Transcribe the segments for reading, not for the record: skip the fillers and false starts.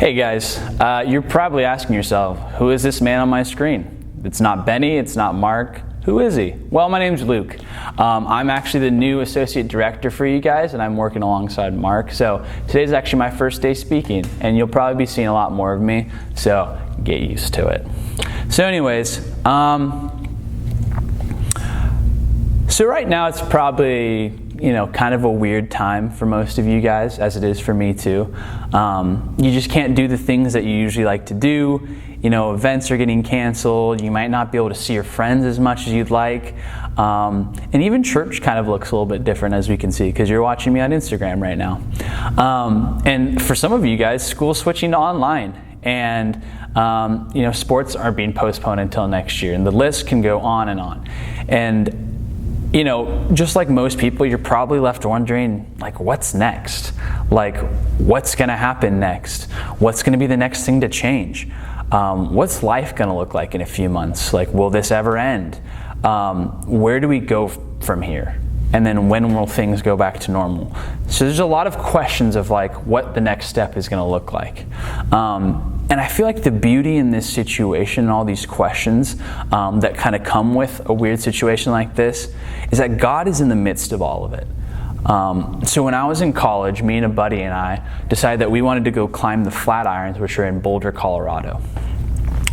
Hey guys, you're probably asking yourself, who is this man on my screen? It's not Benny, it's not Mark. Who is he? Well, my name's Luke. I'm actually the new associate director for you guys, and I'm working alongside Mark. So today's actually my first day speaking, and you'll probably be seeing a lot more of me, so get used to it. So anyways, so right now it's probably kind of a weird time for most of you guys, as it is for me too. You just can't do the things that you usually like to do. Events are getting canceled. You might not be able to see your friends as much as you'd like. And even church kind of looks a little bit different, as we can see, because you're watching me on Instagram right now. And for some of you guys, school's switching to online. And sports are being postponed until next year. And the list can go on and on. And just like most people, you're probably left wondering, what's next? What's going to happen next? What's going to be the next thing to change? What's life going to look like in a few months? Will this ever end? Where do we go from here? And then when will things go back to normal? So there's a lot of questions of what the next step is going to look like. And I feel like the beauty in this situation and all these questions that kind of come with a weird situation like this is that God is in the midst of all of it. So when I was in college, me and a buddy and I decided that we wanted to go climb the Flatirons, which are in Boulder, Colorado.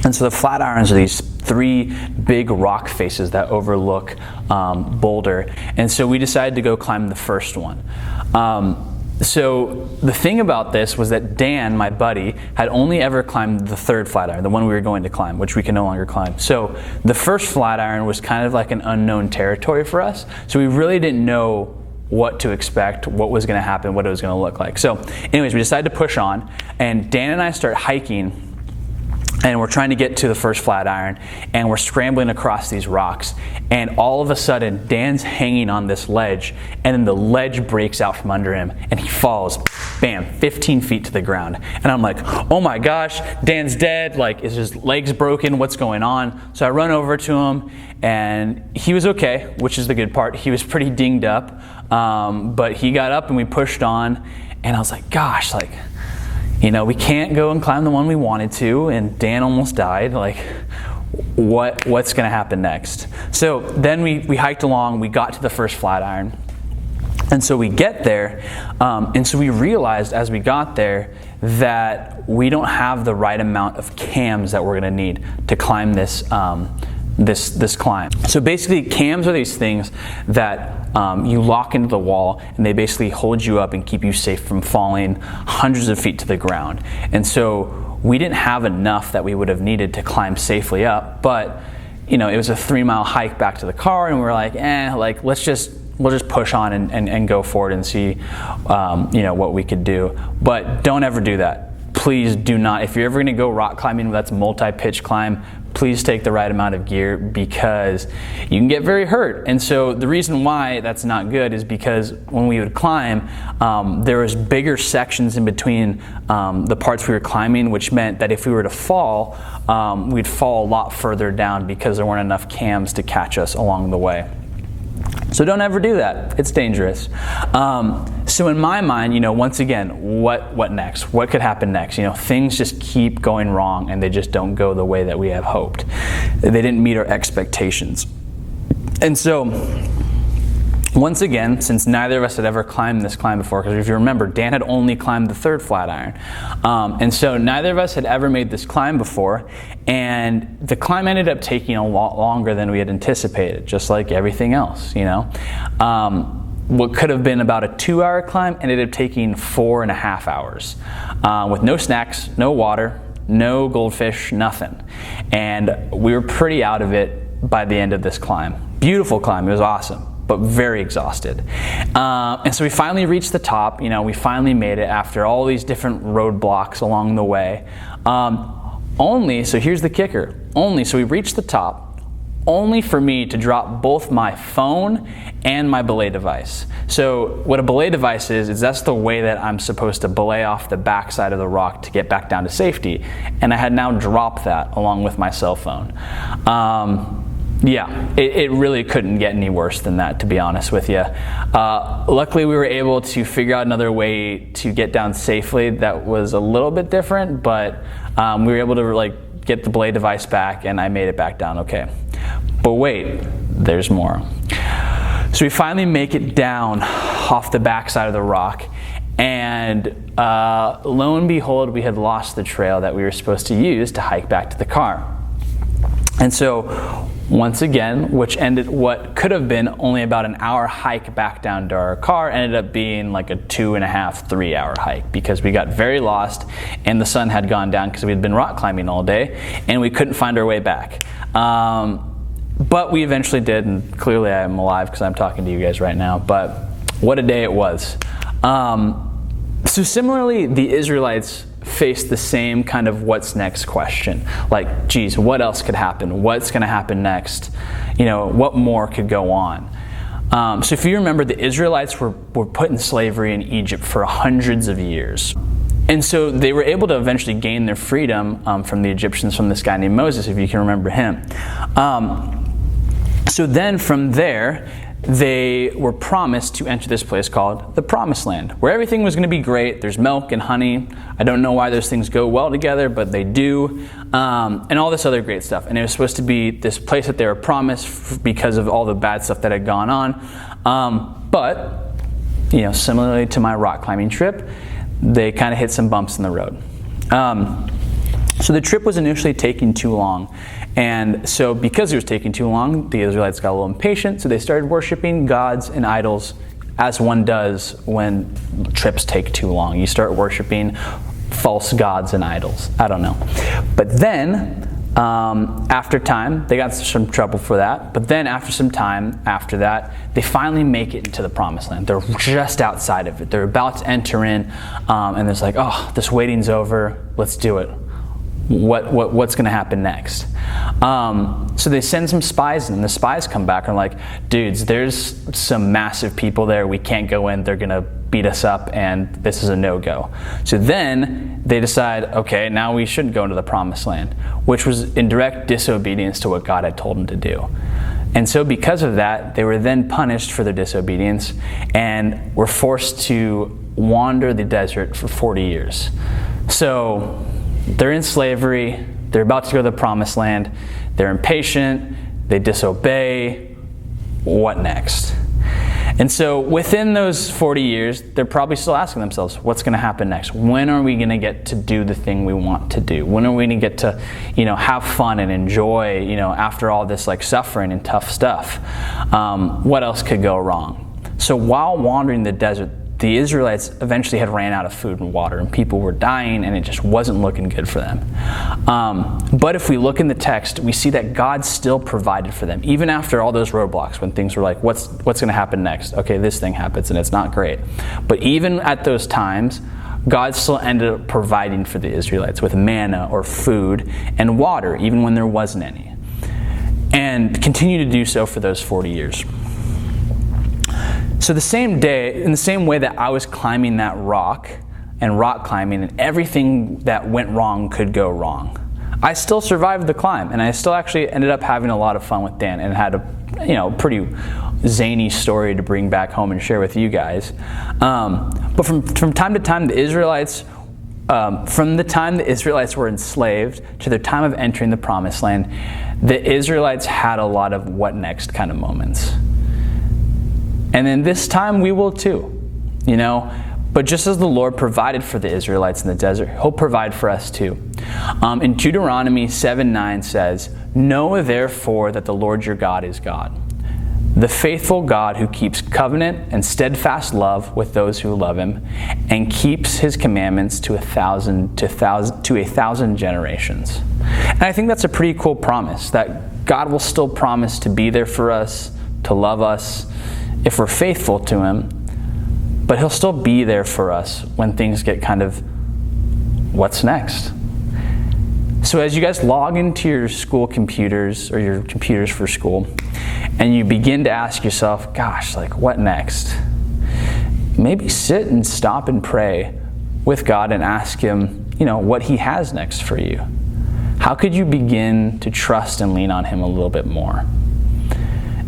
And so the Flatirons are these three big rock faces that overlook Boulder. And so we decided to go climb the first one. So the thing about this was that Dan, my buddy, had only ever climbed the third Flatiron, the one we were going to climb, which we can no longer climb. So the first Flatiron was kind of like an unknown territory for us. So we really didn't know what to expect, what was going to happen, what it was going to look like. So anyways, we decided to push on, and Dan and I start hiking, and we're trying to get to the first Flatiron, and we're scrambling across these rocks, and all of a sudden Dan's hanging on this ledge, and then the ledge breaks out from under him and he falls, bam, 15 feet to the ground. And I'm like, oh my gosh, Dan's dead, is his legs broken, what's going on? So I run over to him, and he was okay, which is the good part. He was pretty dinged up, but he got up and we pushed on, and I was like, gosh, we can't go and climb the one we wanted to, and Dan almost died. What's going to happen next? So then we hiked along, we got to the first Flatiron, and so we get there, and so we realized as we got there that we don't have the right amount of cams that we're going to need to climb this climb. So basically, cams are these things that you lock into the wall, and they basically hold you up and keep you safe from falling hundreds of feet to the ground. And so we didn't have enough that we would have needed to climb safely up, but it was a 3-mile hike back to the car, and we were like, we'll just push on and go forward and see what we could do. But don't ever do that. Please do not. If you're ever going to go rock climbing that's multi-pitch climb, please take the right amount of gear, because you can get very hurt. And so the reason why that's not good is because when we would climb, there was bigger sections in between the parts we were climbing, which meant that if we were to fall, we'd fall a lot further down because there weren't enough cams to catch us along the way. So don't ever do that. It's dangerous. So in my mind, once again, what next? What could happen next? Things just keep going wrong, and they just don't go the way that we have hoped. They didn't meet our expectations. And so once again, since neither of us had ever climbed this climb before, because if you remember, Dan had only climbed the third Flatiron. And so neither of us had ever made this climb before, and the climb ended up taking a lot longer than we had anticipated, just like everything else, What could have been about a 2-hour climb ended up taking 4.5 hours, with no snacks, no water, no goldfish, nothing. And we were pretty out of it by the end of this climb. Beautiful climb, it was awesome, but very exhausted. And so we finally reached the top. We finally made it after all these different roadblocks along the way. So here's the kicker, so we reached the top, only for me to drop both my phone and my belay device. So what a belay device is that's the way that I'm supposed to belay off the backside of the rock to get back down to safety. And I had now dropped that along with my cell phone. Yeah, it really couldn't get any worse than that, to be honest with you. Luckily, we were able to figure out another way to get down safely that was a little bit different, but we were able to get the belay device back, and I made it back down okay. But wait, there's more. So we finally make it down off the backside of the rock, and lo and behold, we had lost the trail that we were supposed to use to hike back to the car. And so once again, which ended what could have been only about an hour hike back down to our car, ended up being like a 2.5, 3 hour hike because we got very lost and the sun had gone down because we had been rock climbing all day and we couldn't find our way back. But we eventually did, and clearly I'm alive because I'm talking to you guys right now, but what a day it was. So similarly, the Israelites faced the same kind of what's next question. Like, geez, what else could happen? What's going to happen next? What more could go on? So if you remember, the Israelites were put in slavery in Egypt for hundreds of years. And so they were able to eventually gain their freedom from the Egyptians, from this guy named Moses, if you can remember him. So then from there, they were promised to enter this place called the Promised Land, where everything was going to be great. There's milk and honey. I don't know why those things go well together, but they do. And all this other great stuff. And it was supposed to be this place that they were promised because of all the bad stuff that had gone on. But, similarly to my rock climbing trip, they kind of hit some bumps in the road. So the trip was initially taking too long. And so because it was taking too long, the Israelites got a little impatient, so they started worshiping gods and idols as one does when trips take too long. You start worshiping false gods and idols. I don't know. But then, after time, they got some trouble for that, but then after some time after that, they finally make it into the Promised Land. They're just outside of it. They're about to enter in, and it's like, oh, this waiting's over, let's do it. What's going to happen next? So they send some spies in, and the spies come back and are like, dudes, there's some massive people there. We can't go in. They're going to beat us up, and this is a no-go. So then they decide, okay, now we shouldn't go into the Promised Land, which was in direct disobedience to what God had told them to do. And so because of that, they were then punished for their disobedience and were forced to wander the desert for 40 years. So they're in slavery, they're about to go to the Promised Land, they're impatient, they disobey. What next? And so within those 40 years, they're probably still asking themselves, what's going to happen next? When are we going to get to do the thing we want to do? When are we going to get to, have fun and enjoy, after all this suffering and tough stuff? What else could go wrong? So while wandering the desert, the Israelites eventually had ran out of food and water, and people were dying, and it just wasn't looking good for them. But if we look in the text, we see that God still provided for them, even after all those roadblocks, when things were like, what's going to happen next? Okay, this thing happens, and it's not great. But even at those times, God still ended up providing for the Israelites with manna or food and water, even when there wasn't any. And continued to do so for those 40 years. So the same day, in the same way that I was climbing that rock and rock climbing, and everything that went wrong could go wrong, I still survived the climb, and I still actually ended up having a lot of fun with Dan and had a pretty zany story to bring back home and share with you guys. But from time to time, the Israelites, from the time the Israelites were enslaved to their time of entering the Promised Land, the Israelites had a lot of what next kind of moments. And then this time we will too, But just as the Lord provided for the Israelites in the desert, He'll provide for us too. In Deuteronomy 7:9 says, "Know therefore that the Lord your God is God, the faithful God who keeps covenant and steadfast love with those who love Him, and keeps His commandments to a thousand generations." And I think that's a pretty cool promise, that God will still promise to be there for us, to love us, if we're faithful to Him, but He'll still be there for us when things get kind of, what's next? So as you guys log into your school computers, or your computers for school, and you begin to ask yourself, gosh, what next? Maybe sit and stop and pray with God and ask Him, what He has next for you. How could you begin to trust and lean on Him a little bit more?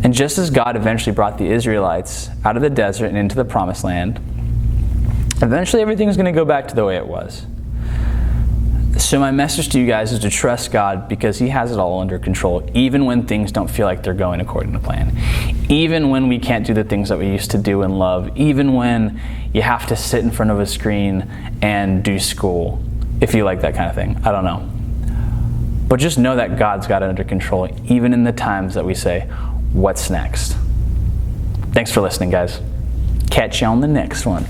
And just as God eventually brought the Israelites out of the desert and into the promised land, eventually everything's going to go back to the way it was. So my message to you guys is to trust God because He has it all under control, even when things don't feel like they're going according to plan. Even when we can't do the things that we used to do and love. Even when you have to sit in front of a screen and do school, if you like that kind of thing. I don't know. But just know that God's got it under control, even in the times that we say, what's next? Thanks for listening, guys. Catch you on the next one.